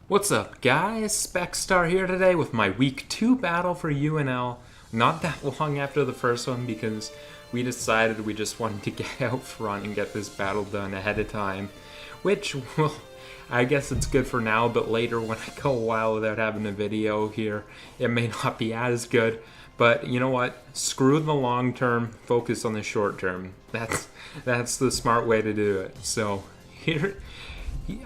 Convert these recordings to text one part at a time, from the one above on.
What's up, guys? Specstar here today with my Week 2 battle for UNL. Not that long after the first one because we decided we just wanted to get out front and get this battle done ahead of time. Which, well, I guess it's good for now, but later when I go a while without having a video here, it may not be as good. But you know what? Screw the long term, focus on the short term. That's the smart way to do it. So here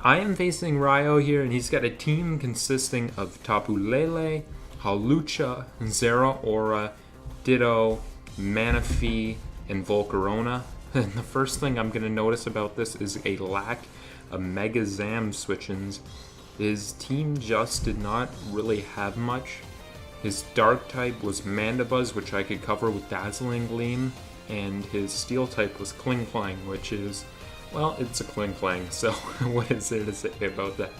I am facing Ryo here, and he's got a team consisting of Tapu Lele, Halucha, Zera Aura, Ditto, Manaphy, and Volcarona. And the first thing I'm going to notice about this is a lack of Mega Zam switch-ins. His team just did not really have much. His Dark type was Mandibuzz, which I could cover with Dazzling Gleam, and his Steel type was Kling Klang, which is, well, it's a Kling Klang, so what is there to say about that?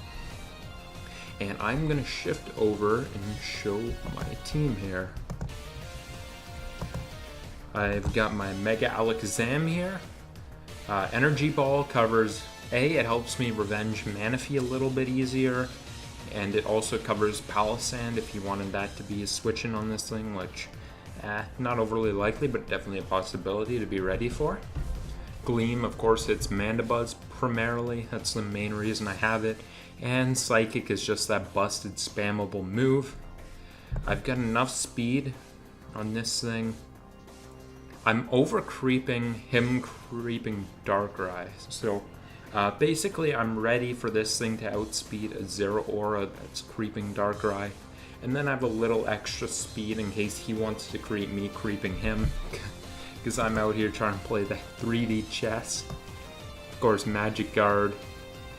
And I'm going to shift over and show my team here. I've got my Mega Alakazam here. Energy Ball covers it helps me revenge Manaphy a little bit easier, and it also covers Palisand if you wanted that to be a switch-in on this thing, which, not overly likely, but definitely a possibility to be ready for. Gleam, of course, hits Mandibuzz primarily. That's the main reason I have it. And Psychic is just that busted, spammable move. I've got enough speed on this thing. I'm over-creeping him creeping Darkrai. So, basically, I'm ready for this thing to outspeed a Zera Aura that's creeping Darkrai. And then I have a little extra speed in case he wants to creep me creeping him. Because I'm out here trying to play the 3D chess. Of course, Magic Guard.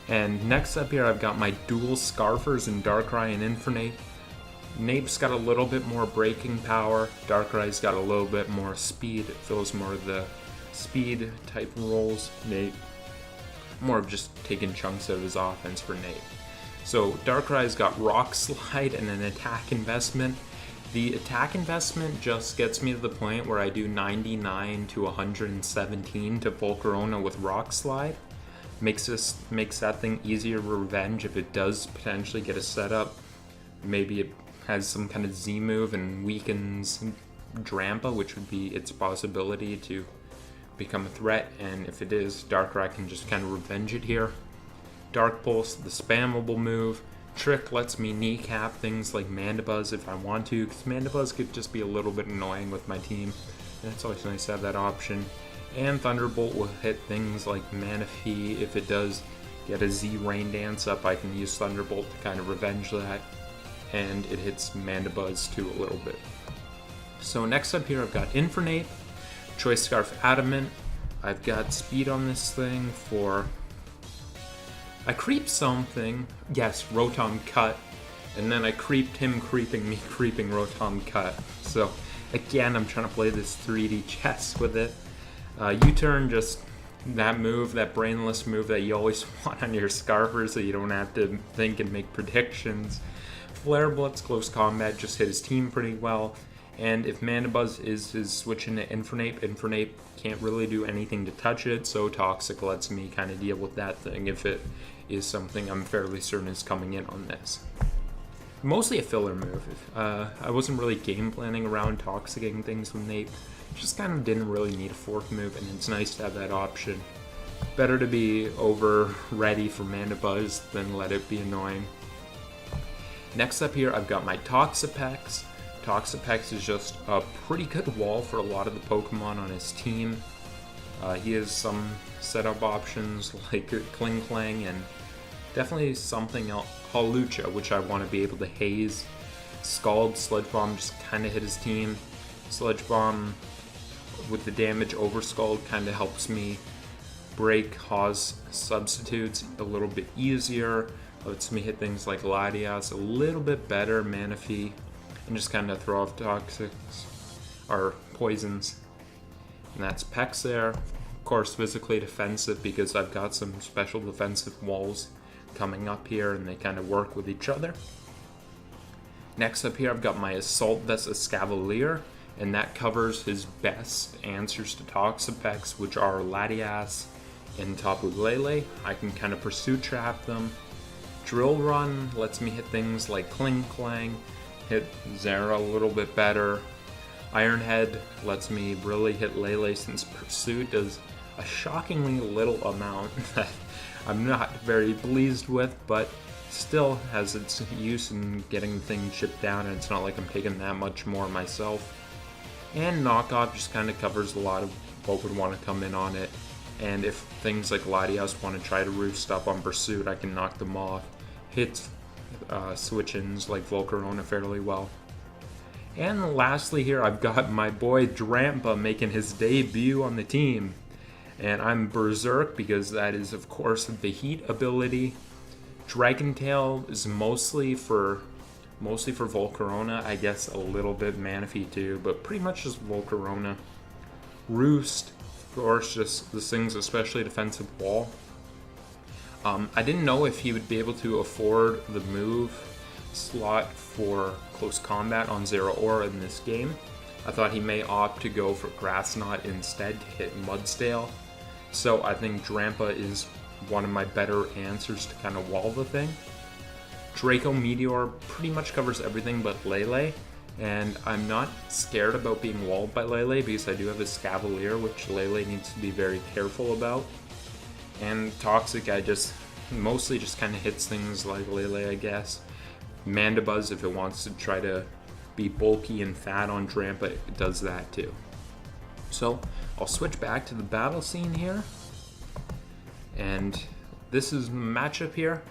And next up here, I've got my dual Scarfers in Darkrai and Infernape. Nape's got a little bit more breaking power. Darkrai's got a little bit more speed. It feels more of the speed type roles. Nape, more of just taking chunks of his offense for Nape. So Darkrai's got Rock Slide and an attack investment. The attack investment just gets me to the point where I do 99 to 117 to Volcarona with Rock Slide. Makes that thing easier to revenge if it does potentially get a setup. Maybe it has some kind of Z move and weakens Drampa, which would be its possibility to become a threat. And if it is, Darkrai can just kind of revenge it here. Dark Pulse, the spammable move. Trick lets me kneecap things like Mandibuzz if I want to, because Mandibuzz could just be a little bit annoying with my team, and it's always nice to have that option. And Thunderbolt will hit things like Manaphy. If it does get a Z Rain Dance up, I can use Thunderbolt to kind of revenge that, and it hits Mandibuzz too a little bit. So next up here I've got Infernape, Choice Scarf Adamant. I've got speed on this thing for... I creeped something, yes, Rotom Cut, and then I creeped him creeping me creeping Rotom Cut. So again, I'm trying to play this 3D chess with it. U-turn, just that move, that brainless move that you always want on your Scarfers so you don't have to think and make predictions. Flare Blitz, close combat, just hit his team pretty well. And if Mandibuzz is switching to Infernape, Infernape can't really do anything to touch it, so Toxic lets me kind of deal with that thing if it is something I'm fairly certain is coming in on this. Mostly a filler move. I wasn't really game planning around Toxicing things with Nape. Just kind of didn't really need a fourth move, and it's nice to have that option. Better to be over ready for Mandibuzz than let it be annoying. Next up here, I've got my Toxapex. Toxapex is just a pretty good wall for a lot of the Pokemon on his team. He has some setup options like Kling Klang and definitely something else, Halucha, which I want to be able to haze. Scald, Sludge Bomb just kind of hit his team. Sludge Bomb with the damage over Scald kind of helps me break Haw's substitutes a little bit easier. Lets me hit things like Latias a little bit better, Manaphy, and just kind of throw off toxics or poisons. And that's Pex there. Of course, physically defensive because I've got some special defensive walls coming up here and they kind of work with each other. Next up here, I've got my Assault Vest Escavalier, and that covers his best answers to Toxapex, which are Latias and Tapu Lele. I can kind of Pursuit Trap them, Drill Run lets me hit things like Kling Clang, hit Zera a little bit better. Iron Head lets me really hit Lele, since Pursuit does a shockingly little amount that I'm not very pleased with, but still has its use in getting the thing chipped down, and it's not like I'm taking that much more myself. And Knockoff just kind of covers a lot of what would want to come in on it, and if things like Latias want to try to roost up on Pursuit, I can knock them off. Hits switch-ins like Volcarona fairly well. And lastly here, I've got my boy Drampa making his debut on the team. And I'm Berserk because that is, of course, the Heat ability. Dragon Tail is mostly for Volcarona, I guess a little bit Manaphy too, but pretty much just Volcarona. Roost, of course, just this thing's especially defensive wall. I didn't know if he would be able to afford the move slot for close combat on Zeraora in this game. I thought he may opt to go for Grass Knot instead to hit Mudsdale. So I think Drampa is one of my better answers to kind of wall the thing. Draco Meteor pretty much covers everything but Lele, and I'm not scared about being walled by Lele because I do have a Scavalier, which Lele needs to be very careful about. And Toxic, I just mostly just kind of hits things like Lele, I guess. Mandibuzz, if it wants to try to be bulky and fat on Drampa, it does that too. So I'll switch back to the battle scene here. And this is the matchup here.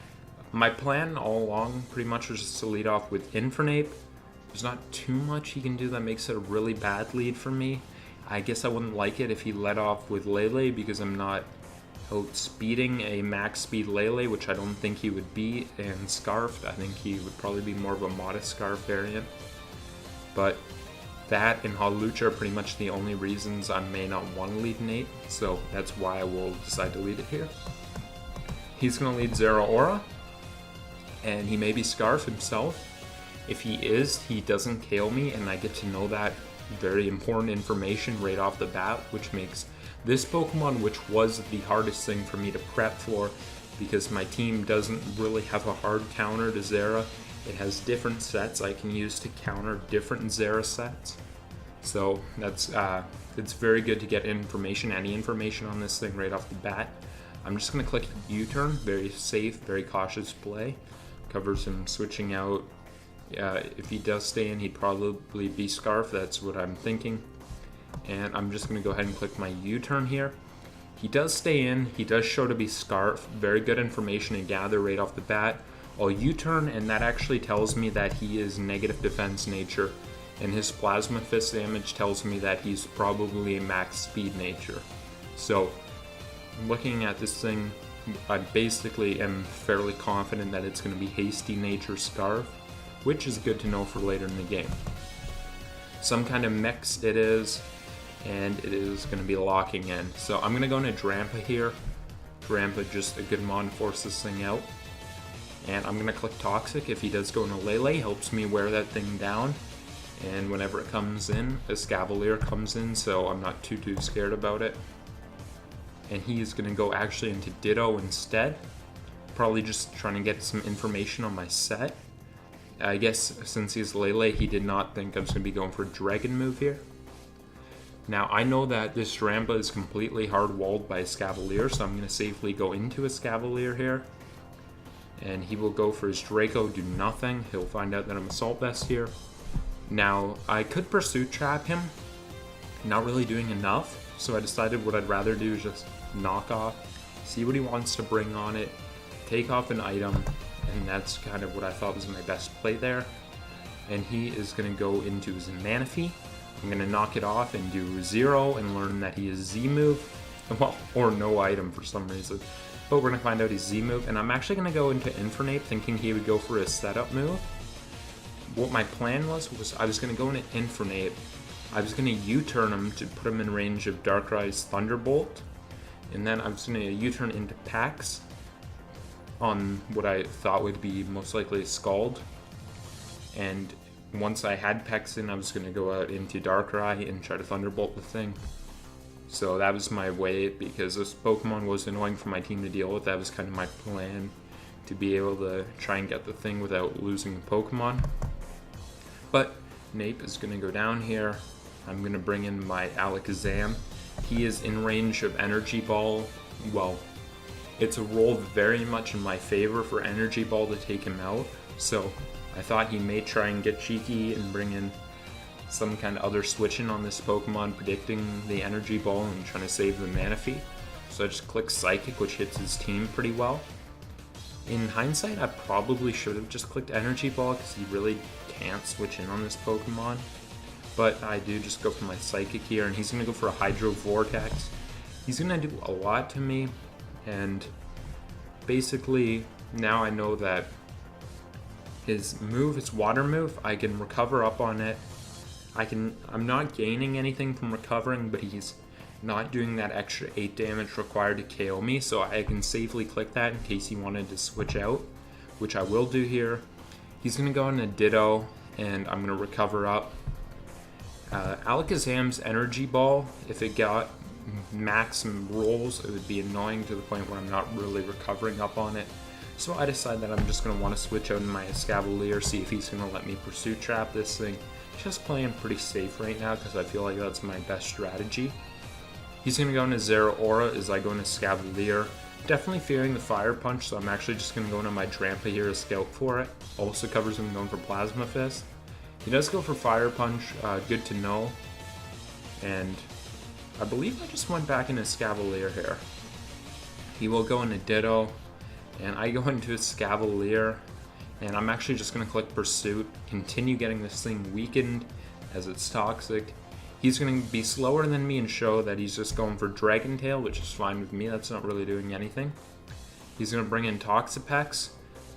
My plan all along pretty much was just to lead off with Infernape. There's not too much he can do that makes it a really bad lead for me. I guess I wouldn't like it if he led off with Lele because I'm not outspeeding a max speed Lele, which I don't think he would be, and Scarfed. I think he would probably be more of a modest Scarf variant. But that and Hawlucha are pretty much the only reasons I may not want to lead Nate, so that's why I will decide to lead it here. He's going to lead Zeraora, and he may be Scarf himself. If he is, he doesn't KO me, and I get to know that very important information right off the bat, which makes this Pokemon, which was the hardest thing for me to prep for, because my team doesn't really have a hard counter to Zera. It has different sets I can use to counter different Zera sets. So that's it's very good to get any information on this thing right off the bat. I'm just going to click U-turn, very safe, very cautious play. Covers him switching out. If he does stay in, he'd probably be Scarf, that's what I'm thinking. And I'm just going to go ahead and click my U-turn here. He does stay in, he does show to be Scarf, very good information to gather right off the bat. I'll U-turn, and that actually tells me that he is negative defense nature, and his Plasma Fist damage tells me that he's probably a max speed nature. So, looking at this thing, I basically am fairly confident that it's going to be Hasty Nature Scarf, which is good to know for later in the game. Some kind of mix it is, and it is going to be locking in. So I'm going to go into Drampa here. Drampa, just a good mon, force this thing out. And I'm going to click Toxic. If he does go into Lele, helps me wear that thing down. And whenever it comes in, a Scavalier comes in, so I'm not too scared about it. And he is going to go actually into Ditto instead. Probably just trying to get some information on my set. I guess since he's Lele, he did not think I was going to be going for a Dragon move here. Now, I know that this Drampa is completely hard-walled by a Scavalier, so I'm going to safely go into a Scavalier here. And he will go for his Draco, do nothing. He'll find out that I'm Assault Vest here. Now, I could Pursuit Trap him, not really doing enough, so I decided what I'd rather do is just knock off, see what he wants to bring on it, take off an item, and that's kind of what I thought was my best play there. And he is going to go into his Manaphy. I'm going to knock it off and do 0 and learn that he is Z-move, well, or no item for some reason. But we're going to find out he's Z-move, and I'm actually going to go into Infernape thinking he would go for a setup move. What my plan was I was going to go into Infernape. I was going to U-turn him to put him in range of Darkrai's Thunderbolt, and then I was going to U-turn into Pax on what I thought would be most likely a Scald. And once I had Pex in, I was going to go out into Darkrai and try to Thunderbolt the thing. So that was my way, because this Pokemon was annoying for my team to deal with. That was kind of my plan. to be able to try and get the thing without losing a Pokemon. But Nape is going to go down here. I'm going to bring in my Alakazam. He is in range of Energy Ball. Well, it's a roll very much in my favor for Energy Ball to take him out. So I thought he may try and get cheeky and bring in some kind of other switch-in on this Pokemon, predicting the Energy Ball and trying to save the Manaphy. So I just click Psychic, which hits his team pretty well. In hindsight, I probably should have just clicked Energy Ball because he really can't switch in on this Pokemon. But I do just go for my Psychic here, and he's going to go for a Hydro Vortex. He's going to do a lot to me, and basically now I know that his move, his water move, I can recover up on it. I'm not gaining anything from recovering, but he's not doing that extra 8 damage required to KO me, so I can safely click that in case he wanted to switch out, which I will do here. He's going to go in a Ditto, and I'm going to recover up. Alakazam's Energy Ball, if it got maximum rolls, it would be annoying to the point where I'm not really recovering up on it. So I decide that I'm just going to want to switch out in my Escavalier, see if he's going to let me Pursuit Trap this thing. Just playing pretty safe right now because I feel like that's my best strategy. He's going to go into Zeraora as I go into Escavalier. Definitely fearing the Fire Punch, so I'm actually just going to go into my Drampa here to scout for it. Also covers him going for Plasma Fist. He does go for Fire Punch, good to know. And I believe I just went back into Escavalier here. He will go into Ditto, and I go into Escavalier. And I'm actually just going to click Pursuit, continue getting this thing weakened as it's toxic. He's going to be slower than me and show that he's just going for Dragon Tail, which is fine with me. That's not really doing anything. He's going to bring in Toxapex.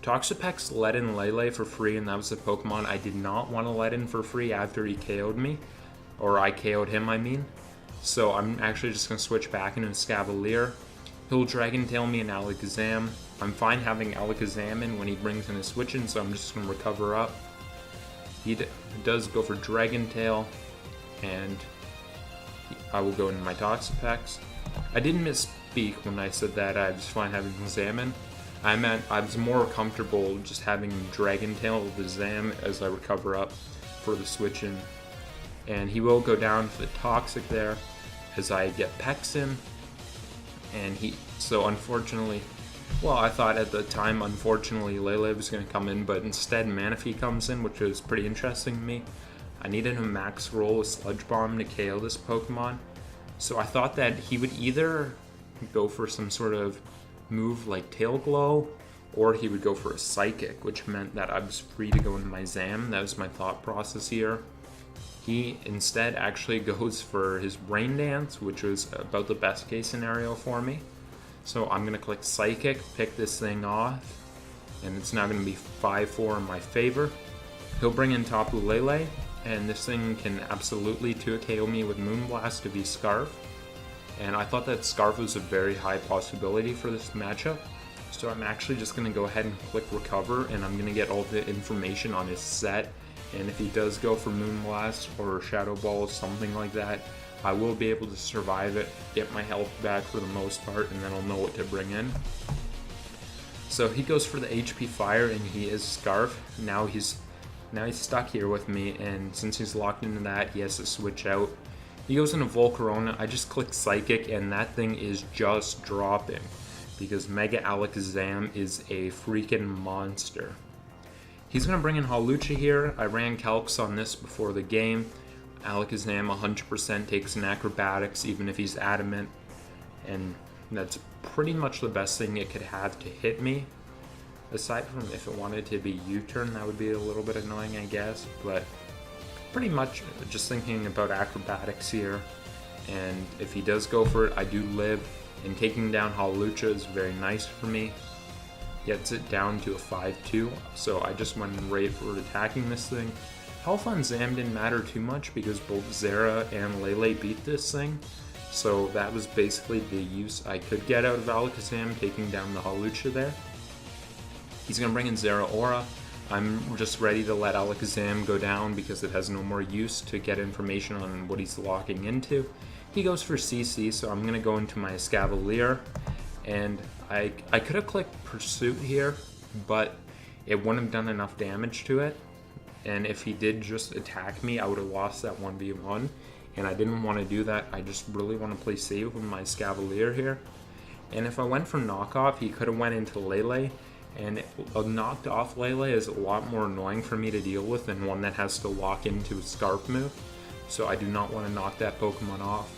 Toxapex let in Lele for free, and that was the Pokemon I did not want to let in for free after he KO'd me. Or I KO'd him, I mean. So I'm actually just going to switch back into Escavalier. He'll Dragon Tail me in Alakazam. I'm fine having Alakazam in when he brings in his switch-in, so I'm just going to recover up. He does go for Dragon Tail, and I will go into my Toxapex. I didn't misspeak when I said that I was fine having Zam. I meant I was more comfortable just having Dragon Tail with the Zam as I recover up for the switch-in. And he will go down to the Toxic there as I get Pex in. And so unfortunately, well, I thought at the time, unfortunately, Lele was going to come in, but instead Manaphy comes in, which was pretty interesting to me. I needed a max roll with Sludge Bomb to KO this Pokemon. So I thought that he would either go for some sort of move like Tail Glow, or he would go for a Psychic, which meant that I was free to go into my Zam. That was my thought process here. He instead actually goes for his Rain Dance, which was about the best case scenario for me. So I'm going to click Psychic, pick this thing off, and it's now going to be 5-4 in my favor. He'll bring in Tapu Lele, and this thing can absolutely 2-KO me with Moonblast if he's Scarf. And I thought that Scarf was a very high possibility for this matchup. So I'm actually just going to go ahead and click Recover, and I'm going to get all the information on his set. And if he does go for Moonblast or Shadow Ball, something like that, I will be able to survive it, get my health back for the most part, and then I'll know what to bring in. So he goes for the HP Fire, and he is Scarf. Now he's stuck here with me, and since he's locked into that, he has to switch out. He goes into Volcarona. I just click Psychic, and that thing is just dropping because Mega Alakazam is a freaking monster. He's going to bring in Hawlucha here. I ran calcs on this before the game. Alakazam 100% takes an Acrobatics even if he's adamant, and that's pretty much the best thing it could have to hit me. Aside from if it wanted to be U-turn, that would be a little bit annoying, I guess, but pretty much just thinking about Acrobatics here. And if he does go for it, I do live, and taking down Hawlucha is very nice for me. Gets it down to a 5-2, so I just went right for attacking this thing. Health on Zam didn't matter too much because both Zera and Lele beat this thing, so that was basically the use I could get out of Alakazam, taking down the Hawlucha there. He's going to bring in Zeraora. I'm just ready to let Alakazam go down because it has no more use to get information on what he's locking into. He goes for CC, so I'm going to go into my Escavalier, and I could have clicked Pursuit here, but it wouldn't have done enough damage to it. And if he did just attack me, I would have lost that 1v1. And I didn't want to do that. I just really want to play safe with my Scavalier here. And if I went for knockoff, he could have went into Lele. And a knocked off Lele is a lot more annoying for me to deal with than one that has to lock into a Scarf move. So I do not want to knock that Pokemon off.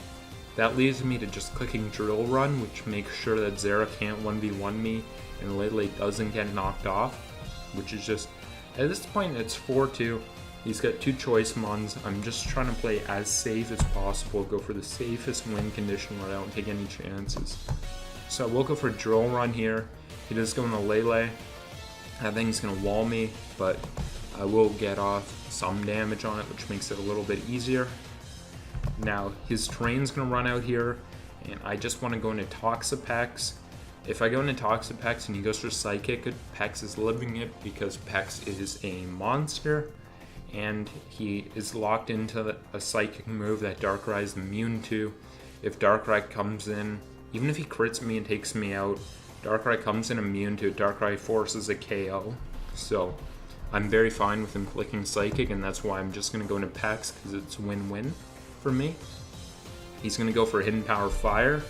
That leaves me to just clicking Drill Run, which makes sure that Zera can't 1v1 me and Lele doesn't get knocked off, which is just, at this point it's 4-2. He's got 2 Choice Mons. I'm just trying to play as safe as possible, go for the safest win condition where I don't take any chances. So I will go for Drill Run here. He does go into Lele. I think he's going to wall me, but I will get off some damage on it, which makes it a little bit easier. Now, his terrain's going to run out here, and I just want to go into Toxapex. If I go into Toxapex and he goes for Psychic, Pex is living it because Pex is a monster, and he is locked into a Psychic move that Darkrai is immune to. If Darkrai comes in, even if he crits me and takes me out, Darkrai comes in immune to it. Darkrai forces a KO. So I'm very fine with him clicking Psychic, and that's why I'm just going to go into Pex because it's win-win for me. He's going to go for Hidden Power Fire.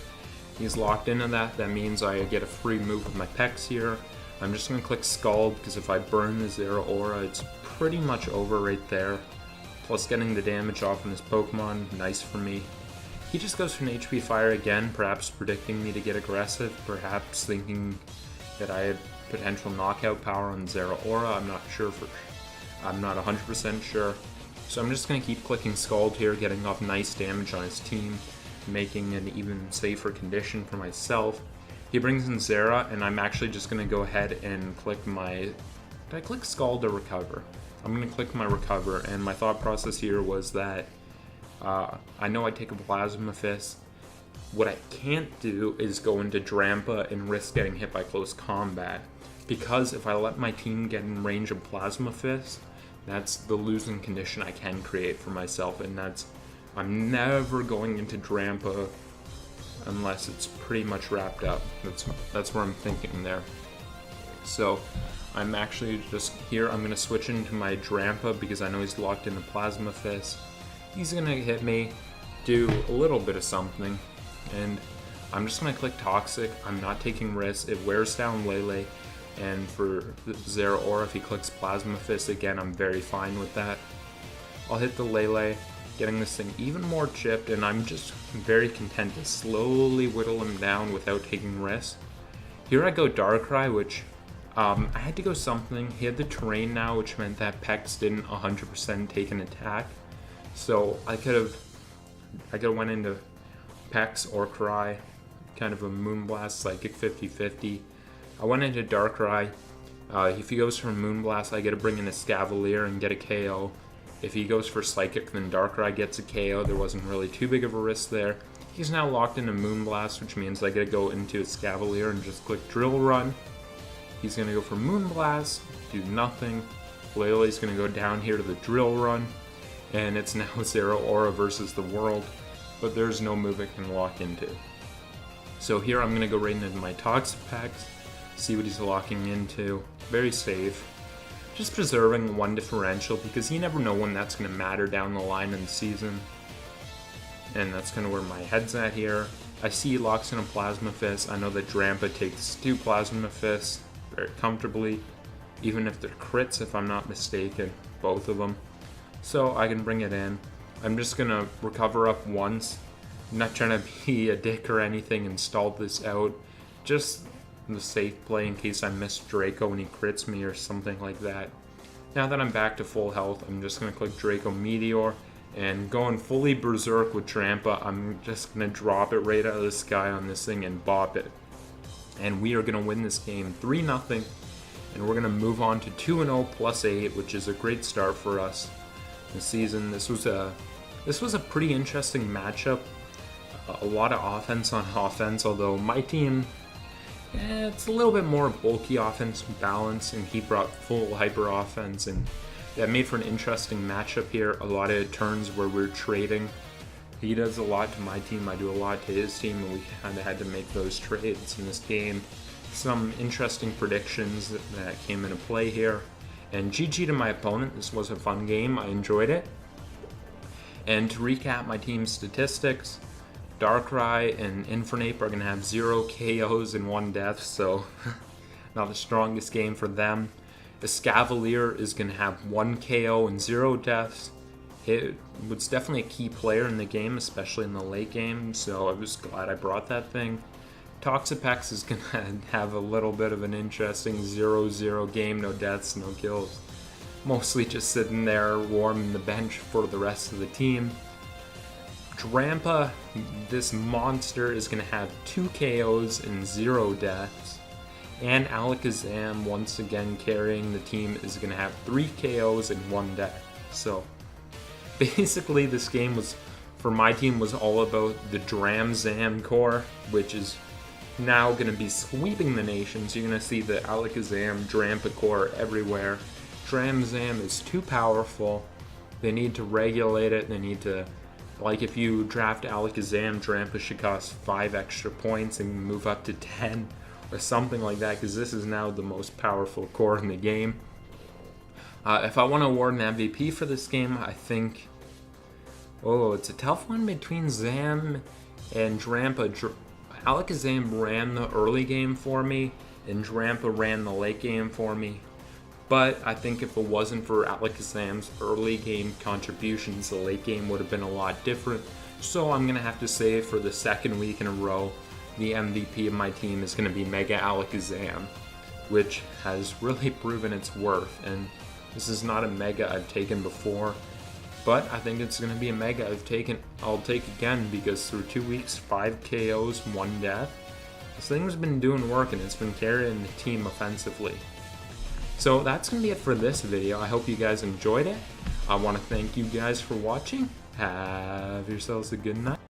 He's locked into that. That means I get a free move with my Pex here. I'm just going to click Scald because if I burn the Zera Aura, it's pretty much over right there. Plus getting the damage off on his Pokemon, nice for me. He just goes for an HP Fire again, perhaps predicting me to get aggressive, perhaps thinking that I had potential knockout power on Zera Aura. I'm not 100% sure. So I'm just going to keep clicking Scald here, getting off nice damage on his team, making an even safer condition for myself. He brings in Zera, and I'm actually just going to go ahead and click my... Did I click Scald or Recover? I'm going to click my Recover, and my thought process here was that I know I take a Plasma Fist. What I can't do is go into Drampa and risk getting hit by close combat, because if I let my team get in range of Plasma Fist, that's the losing condition I can create for myself, and I'm never going into Drampa unless it's pretty much wrapped up. That's where I'm thinking there. So I'm actually just here, I'm going to switch into my Drampa because I know he's locked into Plasma Fist. He's going to hit me, do a little bit of something, and I'm just going to click Toxic. I'm not taking risks. It wears down Lele, and for Zera Aura, if he clicks Plasma Fist again, I'm very fine with that. I'll hit the Lele, getting this thing even more chipped, and I'm just very content to slowly whittle him down without taking risks. Here I go Darkrai, which I had to go something. He had the terrain now, which meant that Pex didn't 100% take an attack. So I could have went into Pex or Cry, kind of a Moonblast Psychic 50-50. I went into Darkrai. If he goes for Moonblast, I get to bring in a Scavalier and get a KO. If he goes for Psychic, then Darkrai gets a KO. There wasn't really too big of a risk there. He's now locked into Moonblast, which means I get to go into a Scavalier and just click Drill Run. He's going to go for Moonblast, do nothing. Lele's going to go down here to the Drill Run, and it's now Zera Aura versus the world, but there's no move it can lock into. So here I'm going to go right into my Toxapex, see what he's locking into. Very safe. Just preserving one differential because you never know when that's going to matter down the line in the season. And that's kind of where my head's at here. I see he locks in a Plasma Fist. I know that Drampa takes 2 Plasma Fists very comfortably, even if they're crits, if I'm not mistaken, both of them. So I can bring it in. I'm just going to recover up once. I'm not trying to be a dick or anything and stall this out. Just the safe play in case I miss Draco when he crits me or something like that. Now that I'm back to full health, I'm just going to click Draco Meteor, and going fully berserk with Drampa, I'm just going to drop it right out of the sky on this thing and bop it. And we are going to win this game 3-0, and we're going to move on to 2-0 plus 8, which is a great start for us this season. This was a pretty interesting matchup. A lot of offense on offense, although my team, it's a little bit more bulky offense balance, and he brought full hyper offense, and that made for an interesting matchup here. A lot of turns where we're trading. He does a lot to my team, I do a lot to his team, and we kind of had to make those trades in this game. some interesting predictions that came into play here. And GG to my opponent. This was a fun game. I enjoyed it. And to recap my team's statistics, Darkrai and Infernape are going to have 0 KOs and 1 death, so not the strongest game for them. Escavalier is going to have 1 KO and 0 deaths. It was definitely a key player in the game, especially in the late game, so I was glad I brought that thing. Toxapex is going to have a little bit of an interesting 0-0 game, no deaths, no kills. Mostly just sitting there warming the bench for the rest of the team. Drampa, this monster, is going to have 2 KOs and 0 deaths. And Alakazam, once again carrying the team, is going to have 3 KOs and 1 death. So basically this game was, for my team, was all about the Dramzam core, which is now going to be sweeping the nation. So you're going to see the Alakazam Drampa core everywhere. Dramzam is too powerful. They need to regulate it. They need to, like, if you draft Alakazam, Drampa should cost 5 extra points and move up to 10 or something like that, because this is now the most powerful core in the game. If I want to award an MVP for this game, I think, it's a tough one between Zam and Drampa. Alakazam ran the early game for me, and Drampa ran the late game for me. But I think if it wasn't for Alakazam's early game contributions, the late game would have been a lot different. So I'm going to have to say, for the second week in a row, the MVP of my team is going to be Mega Alakazam, which has really proven its worth. And this is not a Mega I've taken before, but I think it's going to be a Mega I'll take again, because through 2 weeks, 5 KOs, 1 death, this thing's been doing work and it's been carrying the team offensively. So that's going to be it for this video. I hope you guys enjoyed it. I want to thank you guys for watching. Have yourselves a good night.